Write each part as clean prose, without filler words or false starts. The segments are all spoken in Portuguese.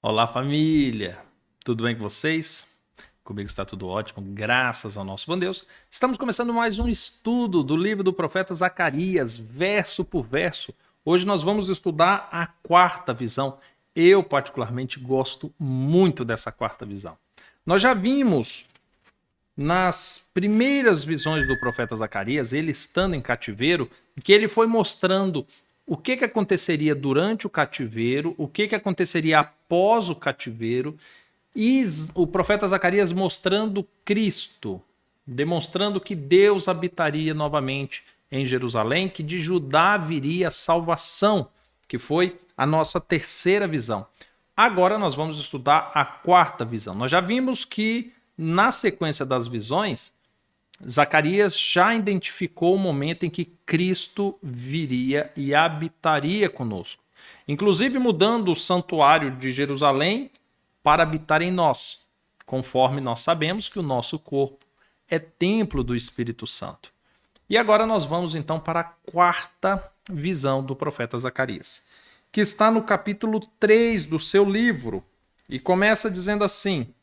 Olá, família! Tudo bem com vocês? Comigo está tudo ótimo, graças ao nosso bom Deus. Estamos começando mais um estudo do livro do profeta Zacarias, verso por verso. Hoje nós vamos estudar a quarta visão. Eu, particularmente, gosto muito dessa quarta visão. Nós já vimos nas primeiras visões do profeta Zacarias, ele estando em cativeiro, que ele foi mostrando o que aconteceria durante o cativeiro, o que aconteceria após o cativeiro, e o profeta Zacarias mostrando Cristo, demonstrando que Deus habitaria novamente em Jerusalém, que de Judá viria a salvação, que foi a nossa terceira visão. Agora nós vamos estudar a quarta visão. Nós já vimos que na sequência das visões, Zacarias já identificou o momento em que Cristo viria e habitaria conosco, inclusive mudando o santuário de Jerusalém para habitar em nós, conforme nós sabemos que o nosso corpo é templo do Espírito Santo. E agora nós vamos então para a quarta visão do profeta Zacarias, que está no capítulo 3 do seu livro, e começa dizendo assim: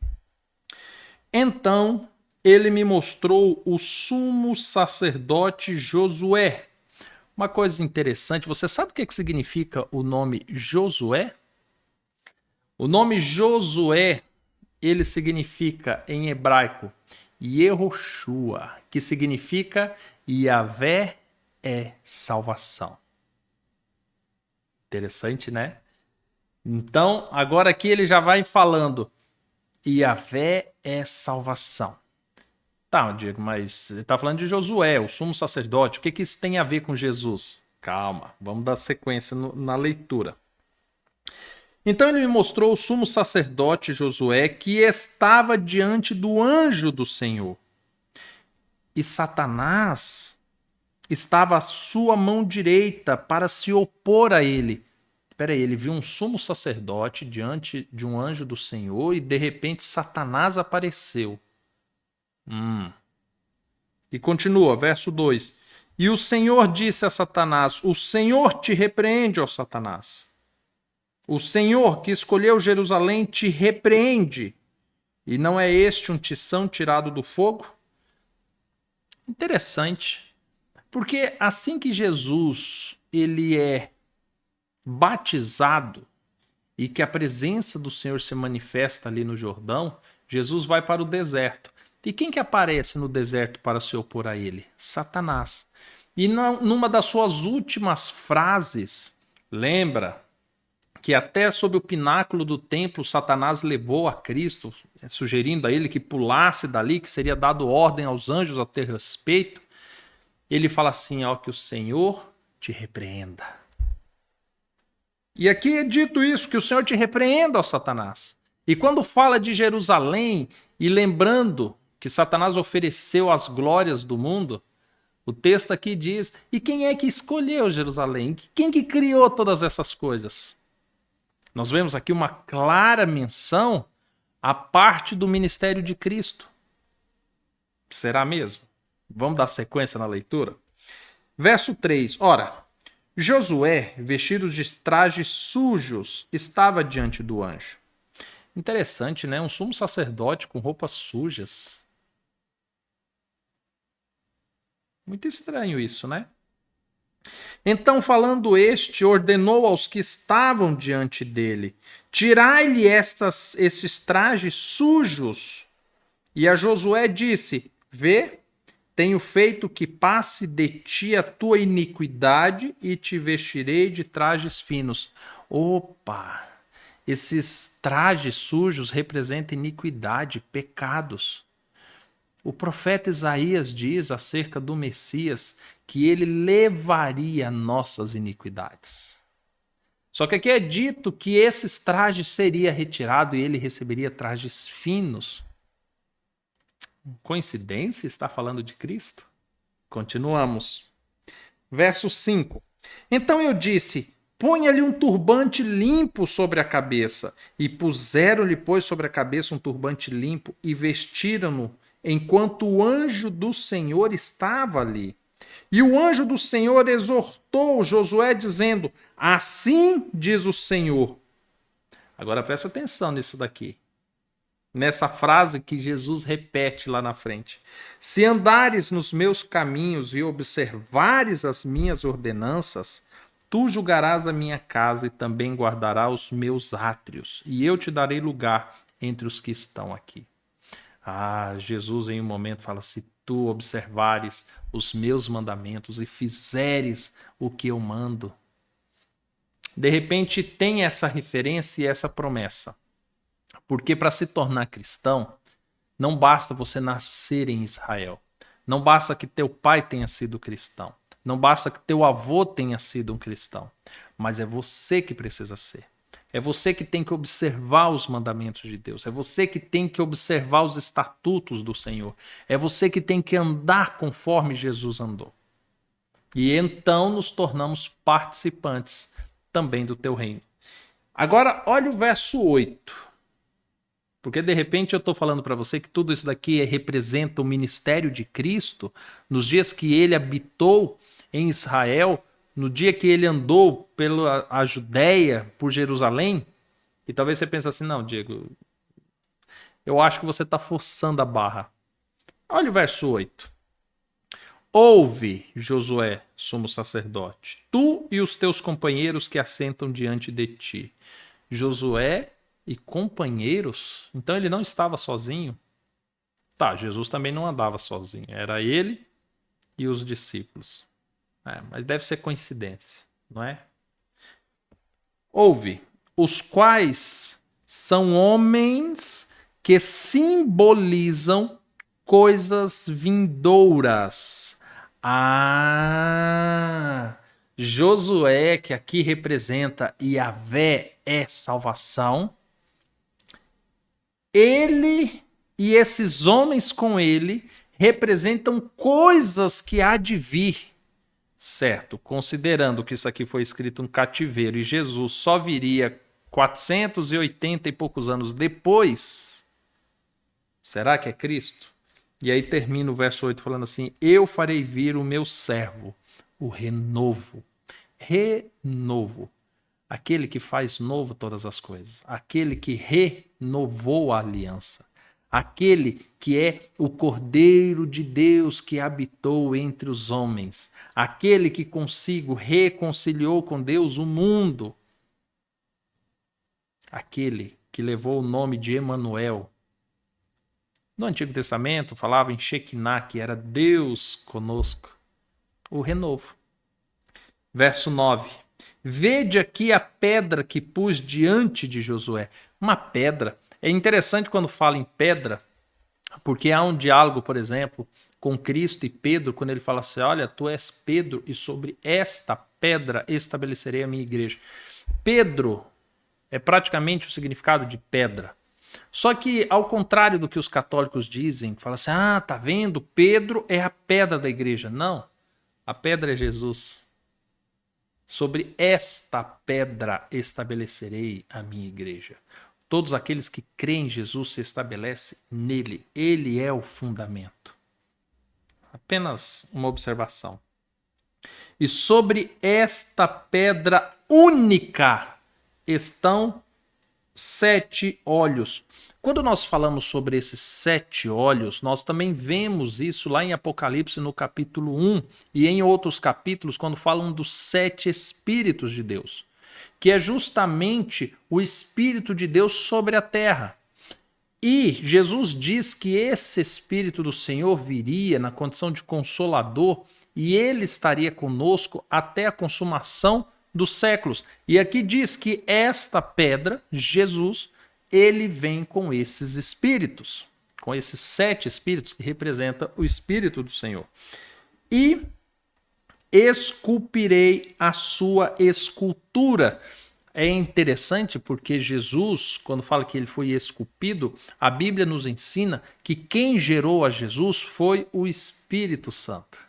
Então ele me mostrou o sumo sacerdote Josué. Uma coisa interessante, você sabe o que significa o nome Josué? O nome Josué, ele significa em hebraico Yehoshua, que significa Yahvé é salvação. Interessante, né? Então, agora aqui ele já vai falando Yahvé é salvação. Tá, Diego, mas ele está falando de Josué, o sumo sacerdote. O que isso tem a ver com Jesus? Calma, vamos dar sequência na leitura. Então ele me mostrou o sumo sacerdote Josué que estava diante do anjo do Senhor. E Satanás estava à sua mão direita para se opor a ele. Espera aí, ele viu um sumo sacerdote diante de um anjo do Senhor e de repente Satanás apareceu. E continua, verso 2. E o Senhor disse a Satanás: O Senhor te repreende, ó Satanás. O Senhor que escolheu Jerusalém te repreende. E não é este um tição tirado do fogo? Interessante. Porque assim que Jesus ele é batizado e que a presença do Senhor se manifesta ali no Jordão, Jesus vai para o deserto. E quem que aparece no deserto para se opor a ele? Satanás. E numa das suas últimas frases, lembra que até sob o pináculo do templo Satanás levou a Cristo, sugerindo a ele que pulasse dali, que seria dado ordem aos anjos a ter respeito. Ele fala assim, ó, que o Senhor te repreenda. E aqui é dito isso, que o Senhor te repreenda, ó Satanás. E quando fala de Jerusalém, e lembrando que Satanás ofereceu as glórias do mundo, o texto aqui diz, e quem é que escolheu Jerusalém? Quem que criou todas essas coisas? Nós vemos aqui uma clara menção à parte do ministério de Cristo. Será mesmo? Vamos dar sequência na leitura? Verso 3. Ora, Josué, vestido de trajes sujos, estava diante do anjo. Interessante, né? Um sumo sacerdote com roupas sujas. Muito estranho isso, né? Então, falando este, ordenou aos que estavam diante dele: tirai-lhe esses trajes sujos. E a Josué disse: vê, tenho feito que passe de ti a tua iniquidade e te vestirei de trajes finos. Opa! Esses trajes sujos representam iniquidade, pecados. O profeta Isaías diz acerca do Messias que ele levaria nossas iniquidades. Só que aqui é dito que esses trajes seriam retirados e ele receberia trajes finos. Coincidência? Está falando de Cristo? Continuamos. Verso 5. Então eu disse: ponha-lhe um turbante limpo sobre a cabeça. E puseram-lhe, pois, sobre a cabeça um turbante limpo e vestiram-no, enquanto o anjo do Senhor estava ali. E o anjo do Senhor exortou Josué, dizendo: assim diz o Senhor, Agora presta atenção nisso daqui. Nessa frase que Jesus repete lá na frente. Se andares nos meus caminhos e observares as minhas ordenanças, tu julgarás a minha casa e também guardarás os meus átrios, e eu te darei lugar entre os que estão aqui. Jesus em um momento fala, se tu observares os meus mandamentos e fizeres o que eu mando. De repente tem essa referência e essa promessa. Porque para se tornar cristão, não basta você nascer em Israel. Não basta que teu pai tenha sido cristão. Não basta que teu avô tenha sido um cristão. Mas é você que precisa ser. É você que tem que observar os mandamentos de Deus. É você que tem que observar os estatutos do Senhor. É você que tem que andar conforme Jesus andou. E então nos tornamos participantes também do teu reino. Agora, olha o verso 8. Porque de repente eu estou falando para você que tudo isso daqui representa o ministério de Cristo nos dias que ele habitou em Israel, no dia que ele andou pela Judéia, por Jerusalém. E talvez você pense assim, não, Diego, eu acho que você está forçando a barra. Olha o verso 8. Ouve, Josué, sumo sacerdote, tu e os teus companheiros que assentam diante de ti. Josué e companheiros? Então ele não estava sozinho? Tá, Jesus também não andava sozinho. Era ele e os discípulos. Mas deve ser coincidência, não é? Ouve, os quais são homens que simbolizam coisas vindouras. Josué, que aqui representa Yahvé, é salvação. Ele e esses homens com ele representam coisas que há de vir. Certo, considerando que isso aqui foi escrito no cativeiro e Jesus só viria 480 e poucos anos depois, será que é Cristo? E aí termina o verso 8 falando assim, eu farei vir o meu servo, o renovo. Renovo. Aquele que faz novo todas as coisas. Aquele que renovou a aliança. Aquele que é o Cordeiro de Deus que habitou entre os homens. Aquele que consigo reconciliou com Deus o mundo. Aquele que levou o nome de Emanuel. No Antigo Testamento falava em Shekinah, que era Deus conosco. O renovo. Verso 9. Vede aqui a pedra que pus diante de Josué. Uma pedra. É interessante quando fala em pedra, porque há um diálogo, por exemplo, com Cristo e Pedro, quando ele fala assim, olha, tu és Pedro e sobre esta pedra estabelecerei a minha igreja. Pedro é praticamente o significado de pedra. Só que, ao contrário do que os católicos dizem, que falam assim, tá vendo? Pedro é a pedra da igreja. Não, a pedra é Jesus. Sobre esta pedra estabelecerei a minha igreja. Todos aqueles que creem em Jesus se estabelecem nele. Ele é o fundamento. Apenas uma observação. E sobre esta pedra única estão 7 olhos. Quando nós falamos sobre esses 7 olhos, nós também vemos isso lá em Apocalipse no capítulo 1 e em outros capítulos quando falam dos 7 Espíritos de Deus, que é justamente o Espírito de Deus sobre a terra. E Jesus diz que esse Espírito do Senhor viria na condição de Consolador e ele estaria conosco até a consumação dos séculos. E aqui diz que esta pedra, Jesus, ele vem com esses espíritos, com esses 7 espíritos que representa o Espírito do Senhor. E esculpirei a sua escultura. É interessante porque Jesus, quando fala que ele foi esculpido, a Bíblia nos ensina que quem gerou a Jesus foi o Espírito Santo.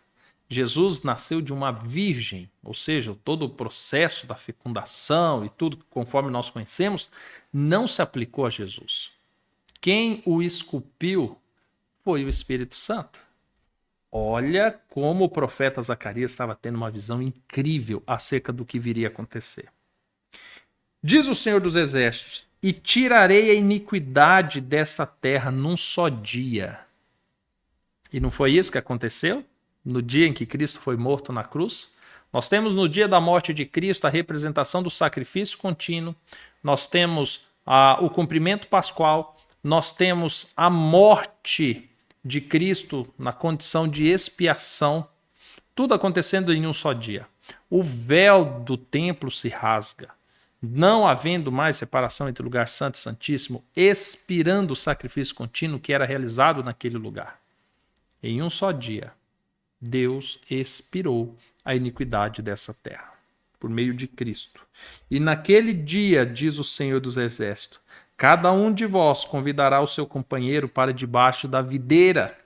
Jesus nasceu de uma virgem, ou seja, todo o processo da fecundação e tudo conforme nós conhecemos, não se aplicou a Jesus. Quem o esculpiu foi o Espírito Santo. Olha como o profeta Zacarias estava tendo uma visão incrível acerca do que viria a acontecer. Diz o Senhor dos Exércitos, e tirarei a iniquidade dessa terra num só dia. E não foi isso que aconteceu? No dia em que Cristo foi morto na cruz? Nós temos no dia da morte de Cristo a representação do sacrifício contínuo, nós temos o cumprimento pascual, nós temos a morte de Cristo na condição de expiação, tudo acontecendo em um só dia. O véu do templo se rasga, não havendo mais separação entre o lugar santo e santíssimo, expirando o sacrifício contínuo que era realizado naquele lugar. Em um só dia, Deus expirou a iniquidade dessa terra, por meio de Cristo. E naquele dia, diz o Senhor dos Exércitos, cada um de vós convidará o seu companheiro para debaixo da videira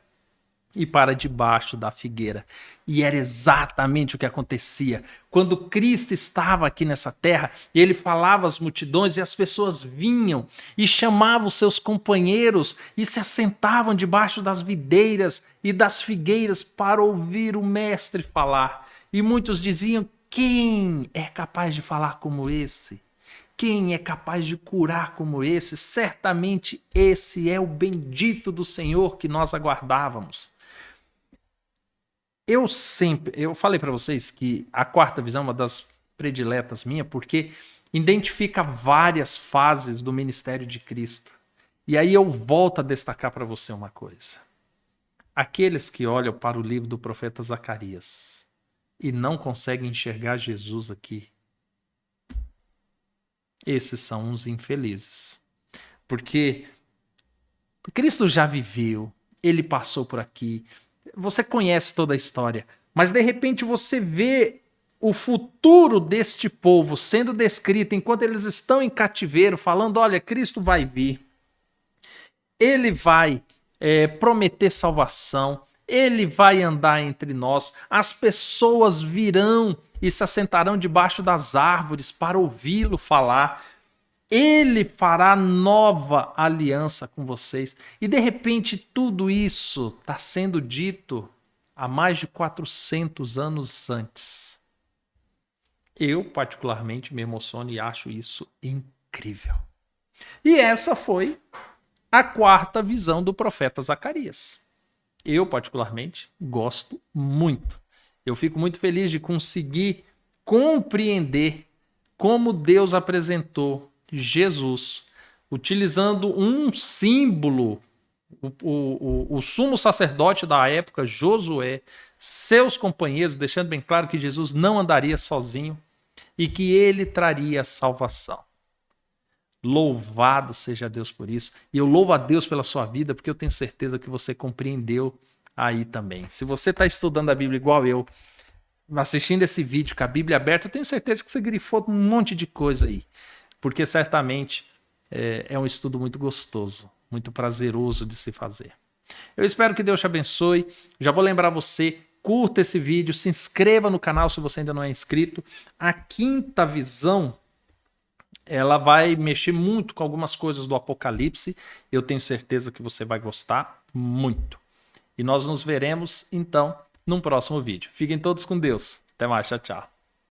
e para debaixo da figueira. E era exatamente o que acontecia. Quando Cristo estava aqui nessa terra, ele falava às multidões e as pessoas vinham e chamavam os seus companheiros e se assentavam debaixo das videiras e das figueiras para ouvir o mestre falar. E muitos diziam, quem é capaz de falar como esse? Quem é capaz de curar como esse? Certamente esse é o bendito do Senhor que nós aguardávamos. Eu falei para vocês que a quarta visão é uma das prediletas minha, porque identifica várias fases do ministério de Cristo. E aí eu volto a destacar para você uma coisa. Aqueles que olham para o livro do profeta Zacarias e não conseguem enxergar Jesus aqui, esses são uns infelizes. Porque Cristo já viveu, ele passou por aqui, você conhece toda a história, mas de repente você vê o futuro deste povo sendo descrito enquanto eles estão em cativeiro, falando, olha, Cristo vai vir, ele vai prometer salvação, ele vai andar entre nós, as pessoas virão e se assentarão debaixo das árvores para ouvi-lo falar. Ele fará nova aliança com vocês. E de repente tudo isso está sendo dito há mais de 400 anos antes. Eu, particularmente, me emociono e acho isso incrível. E essa foi a quarta visão do profeta Zacarias. Eu, particularmente, gosto muito. Eu fico muito feliz de conseguir compreender como Deus apresentou Jesus, utilizando um símbolo, o sumo sacerdote da época, Josué, seus companheiros, deixando bem claro que Jesus não andaria sozinho e que ele traria salvação. Louvado seja Deus por isso. E eu louvo a Deus pela sua vida, porque eu tenho certeza que você compreendeu aí também. Se você está estudando a Bíblia igual eu, assistindo esse vídeo com a Bíblia aberta, eu tenho certeza que você grifou um monte de coisa aí. Porque certamente é um estudo muito gostoso, muito prazeroso de se fazer. Eu espero que Deus te abençoe. Já vou lembrar você, curta esse vídeo, se inscreva no canal se você ainda não é inscrito. A quinta visão, ela vai mexer muito com algumas coisas do Apocalipse. Eu tenho certeza que você vai gostar muito. E nós nos veremos, então, num próximo vídeo. Fiquem todos com Deus. Até mais, tchau, tchau.